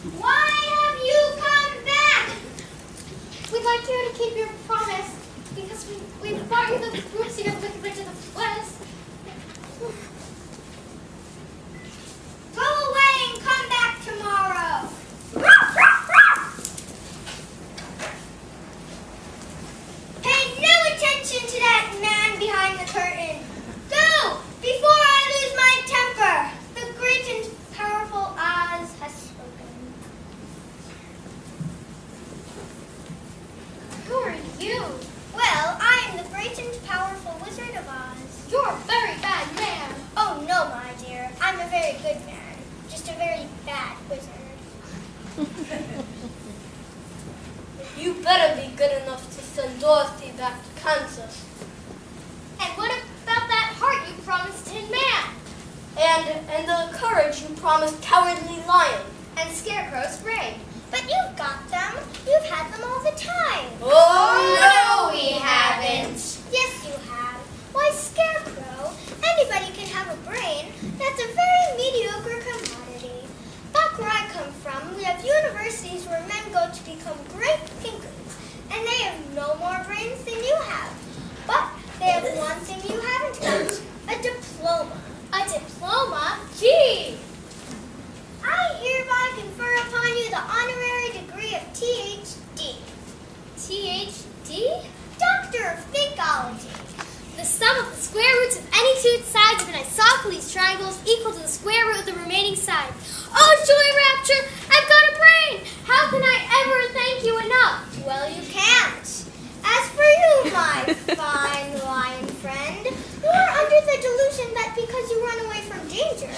Why have you come back? We'd like you to keep your promise, because we brought you the fruits you have wicked witch of the west. Go away and come back tomorrow. Pay no attention to that man behind the curtain. Go, before I lose my temper. The great and powerful Oz has spoken. Who are you? Well, I am the great and powerful Wizard of Oz. You're a very bad man. Oh, no, my dear. I'm a very good man. Just a very bad wizard. You better be good enough to send Dorothy back to Kansas. And what about that heart you promised Tin Man? And the courage you promised Cowardly Lion. And Scarecrow Spray. But you've got them. You've had them all the time. Oh, no, we haven't. Yes, you have. Why, Scarecrow, anybody can have a brain. That's a very mediocre commodity. Back where I come from, we have universities where men go to become great thinkers, and they have no more brains than you have. But they have one thing you haven't got, a diploma. A diploma? Gee! I hereby confer upon you the honorary degree of Ph.D. Ph.D.? Doctor of Thinkology. The sum of the square roots of any two sides of an isosceles triangle is equal to the square root of the remaining side. Oh, joy rapture! I've got a brain! How can I ever thank you enough? Well, you can't. As for you, my fine lion friend, you are under the delusion that because you run away from danger,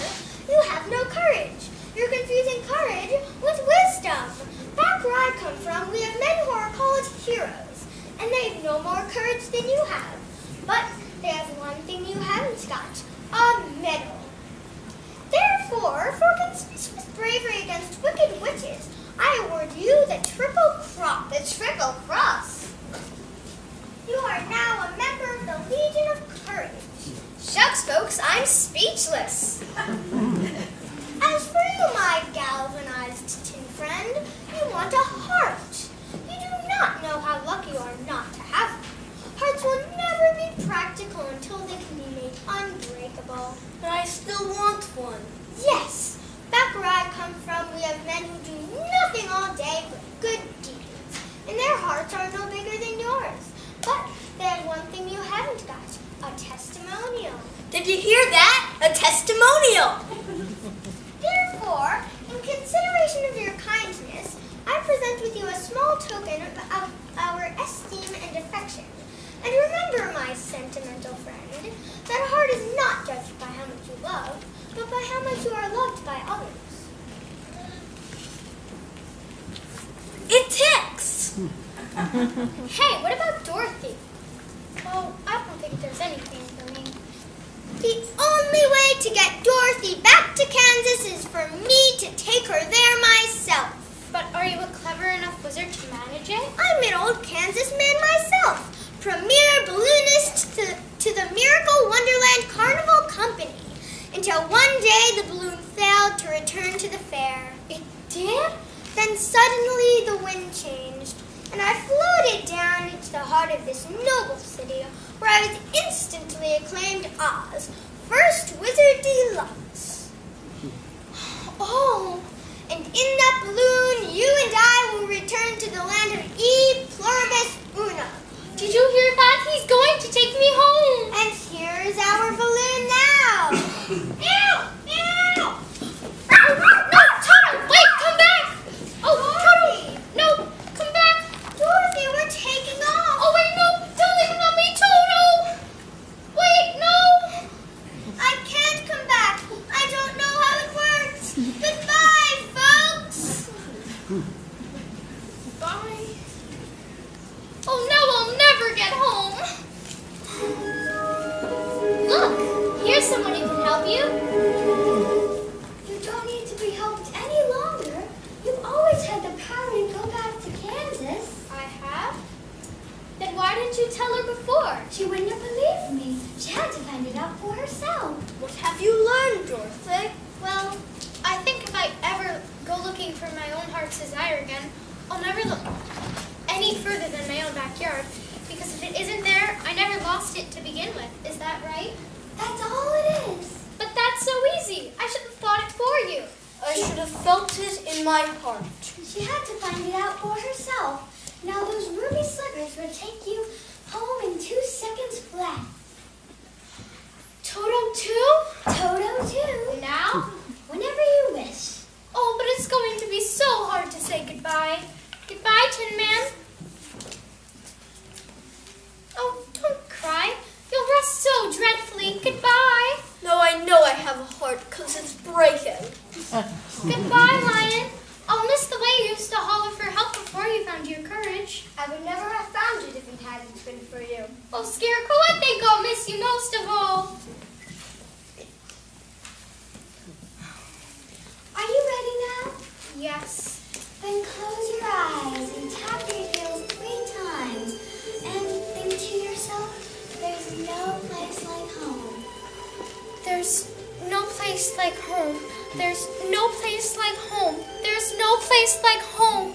you have no courage. You're confusing courage with wisdom. Back where I come from, we have men who are called heroes, and they have no more courage than you have. But they have one thing you haven't got, a medal. Therefore, for conspicuous bravery against wicked witches, I award you the Triple Cross. The Triple Cross? You are now a member of the Legion of Courage. Shucks, folks, I'm speechless. As for you, my galvanized tin friend, you want a heart. You do not know how lucky you are not to have one. Hearts will never be practical until they can be made unbreakable. And I still want one. Yes, back where I come from, we have men who do nothing all day but good deeds, and their hearts are no bigger than yours. But they have one thing you haven't got, a testimonial. Did you hear that? A testimonial! Therefore, in consideration of your kindness, I present with you a small token of our esteem and affection. And remember, my sentimental friend, that a heart is not judged by how much you love, but by how much you are loved by others. It ticks! Hey, what about Dorothy? Oh, I don't think there's anything for me. The only way to get Dorothy back to Kansas is for me to take her there myself. But are you a clever enough wizard to manage it? I'm an old Kansas man myself. Premier balloonist to the Miracle Wonderland Carnival Company, until one day the balloon failed to return to the fair. It did? Then suddenly the wind changed, and I floated down into the heart of this noble city, where I was instantly acclaimed Oz, first wizard deluxe. Oh, and in that balloon, you and I will return to the land of E Pluribus Una. Did you hear that? He's going to take me home. And here's our balloon now. Ew! Ew! No, Toto, wait, come back. Oh, Toto, no, come back. Dorothy, we're taking off. Oh, wait, no, don't leave without me, Toto. Wait, no. I can't come back. I don't know how it works. Goodbye, folks. Bye. Oh, now I'll never get home. looking for my own heart's desire again, I'll never look any further than my own backyard, because if it isn't there, I never lost it to begin with. Is that right? That's all it is. But that's so easy. I should have thought it for you. I should have felt it in my heart. She had to find it out for herself. Now those ruby slippers will take you home in 2 seconds flat. Toto too? Toto too. Now? Whenever you wish. Oh, but it's going to be so hard to say goodbye. Goodbye, Tin Man. Oh, don't cry. You'll rust so dreadfully. Goodbye. No, I know I have a heart, 'cause it's breaking. Goodbye, Lion. I'll miss the way you used to holler for help before you found your courage. I would never have found it if it hadn't been for you. Oh, Scarecrow, I think I'll miss you most of all. Are you ready now? Yes. Then close your eyes and tap your heels 3 times and think to yourself, there's no place like home. There's no place like home. There's no place like home. There's no place like home.